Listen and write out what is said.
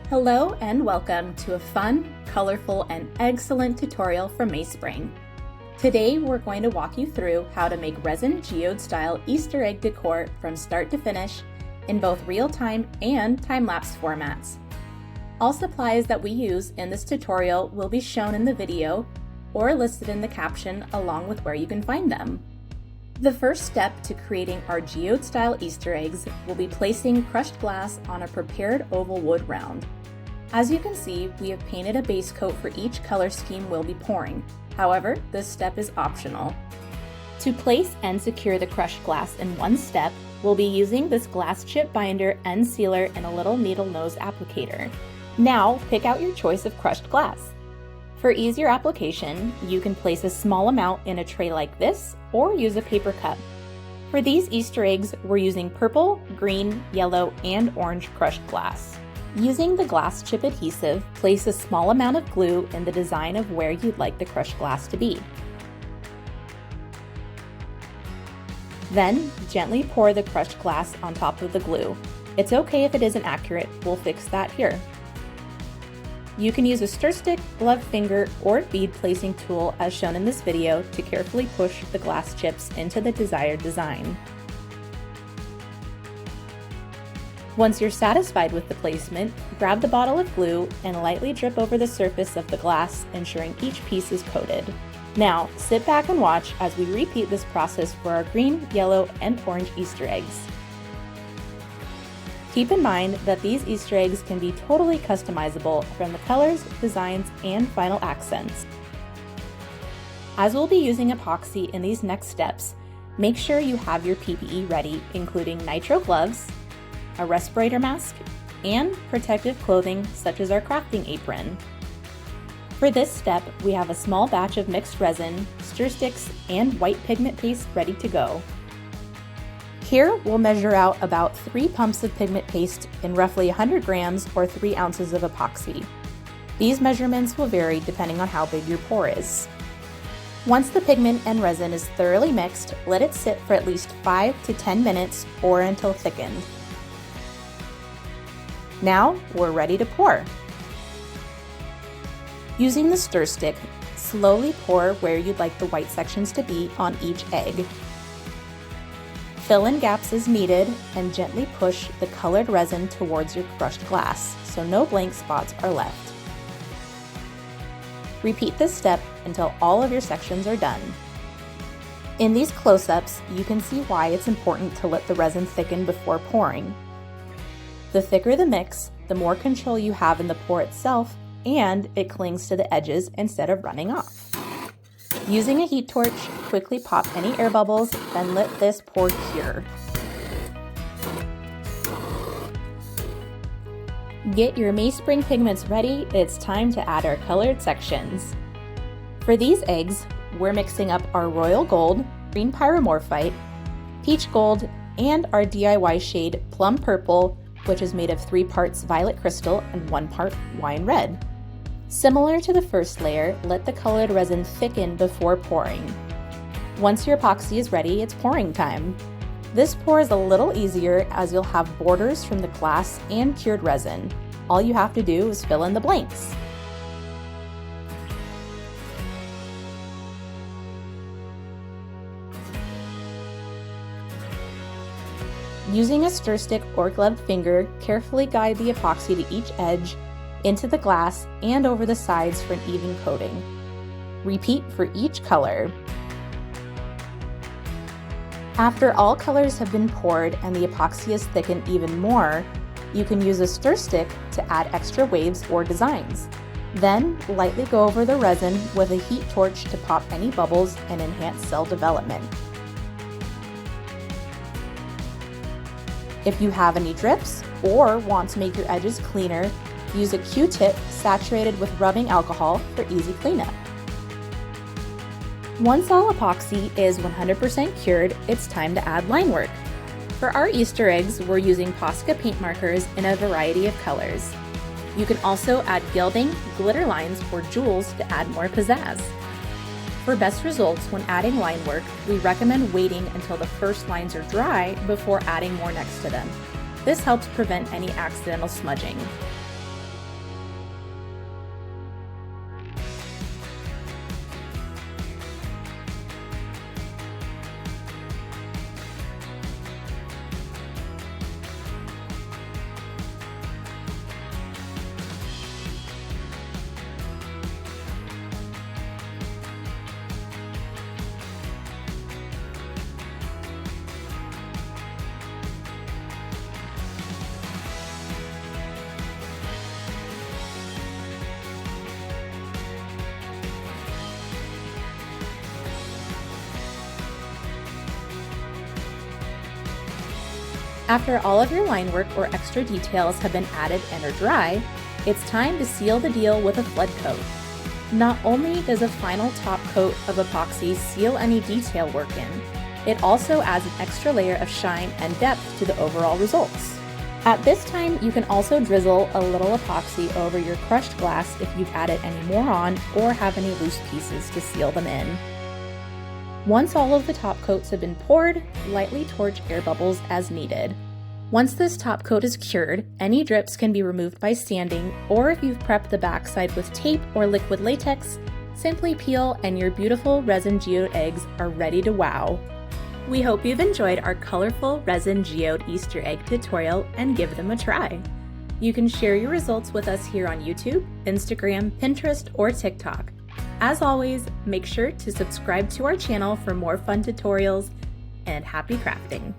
Hello and welcome to a fun, colorful, and excellent tutorial from MEYSPRING. Today we're going to walk you through how to make Resin Geode style Easter egg decor from start to finish in both real-time and time-lapse formats. All supplies that we use in this tutorial will be shown in the video or listed in the caption along with where you can find them. The first step to creating our geode style Easter eggs will be placing crushed glass on a prepared oval wood round. As you can see, we have painted a base coat for each color scheme we'll be pouring. However, this step is optional. To place and secure the crushed glass in one step, we'll be using this glass chip binder and sealer and a little needle nose applicator. Now, pick out your choice of crushed glass. For easier application, you can place a small amount in a tray like this or use a paper cup. For these Easter eggs, we're using purple, green, yellow, and orange crushed glass. Using the glass chip adhesive, place a small amount of glue in the design of where you'd like the crushed glass to be. Then, gently pour the crushed glass on top of the glue. It's okay if it isn't accurate, we'll fix that here. You can use a stir stick, gloved finger, or bead placing tool as shown in this video to carefully push the glass chips into the desired design. Once you're satisfied with the placement, grab the bottle of glue and lightly drip over the surface of the glass, ensuring each piece is coated. Now, sit back and watch as we repeat this process for our green, yellow, and orange Easter eggs. Keep in mind that these Easter eggs can be totally customizable from the colors, designs, and final accents. As we'll be using epoxy in these next steps, make sure you have your PPE ready, including nitrile gloves, a respirator mask, and protective clothing such as our crafting apron. For this step, we have a small batch of mixed resin, stir sticks, and white pigment paste ready to go. Here, we'll measure out about 3 pumps of pigment paste in roughly 100 grams or 3 ounces of epoxy. These measurements will vary depending on how big your pour is. Once the pigment and resin is thoroughly mixed, let it sit for at least 5 to 10 minutes or until thickened. Now, we're ready to pour. Using the stir stick, slowly pour where you'd like the white sections to be on each egg. Fill in gaps as needed and gently push the colored resin towards your crushed glass so no blank spots are left. Repeat this step until all of your sections are done. In these close-ups, you can see why it's important to let the resin thicken before pouring. The thicker the mix, the more control you have in the pour itself, and it clings to the edges instead of running off. Using a heat torch, quickly pop any air bubbles, then let this pour cure. Get your MEYSPRING pigments ready, it's time to add our colored sections. For these eggs, we're mixing up our royal gold, green pyromorphite, peach gold, and our DIY shade plum purple, which is made of 3 parts violet crystal and 1 part wine red. Similar to the first layer, let the colored resin thicken before pouring. Once your epoxy is ready, it's pouring time. This pour is a little easier as you'll have borders from the glass and cured resin. All you have to do is fill in the blanks. Using a stir stick or gloved finger, carefully guide the epoxy to each edge, into the glass, and over the sides for an even coating. Repeat for each color. After all colors have been poured and the epoxy is thickened even more, you can use a stir stick to add extra waves or designs. Then, lightly go over the resin with a heat torch to pop any bubbles and enhance cell development. If you have any drips or want to make your edges cleaner, use a Q-tip saturated with rubbing alcohol for easy cleanup. Once all epoxy is 100% cured, it's time to add line work. For our Easter eggs, we're using Posca paint markers in a variety of colors. You can also add gilding, glitter lines, or jewels to add more pizzazz. For best results when adding line work, we recommend waiting until the first lines are dry before adding more next to them. This helps prevent any accidental smudging. After all of your line work or extra details have been added and are dry, it's time to seal the deal with a flood coat. Not only does a final top coat of epoxy seal any detail work in, it also adds an extra layer of shine and depth to the overall results. At this time, you can also drizzle a little epoxy over your crushed glass if you've added any more on or have any loose pieces to seal them in. Once all of the top coats have been poured, lightly torch air bubbles as needed. Once this top coat is cured, any drips can be removed by sanding, or if you've prepped the backside with tape or liquid latex, simply peel and your beautiful Resin Geode eggs are ready to wow. We hope you've enjoyed our colorful Resin Geode Easter egg tutorial and give them a try. You can share your results with us here on YouTube, Instagram, Pinterest, or TikTok. As always, make sure to subscribe to our channel for more fun tutorials, and happy crafting!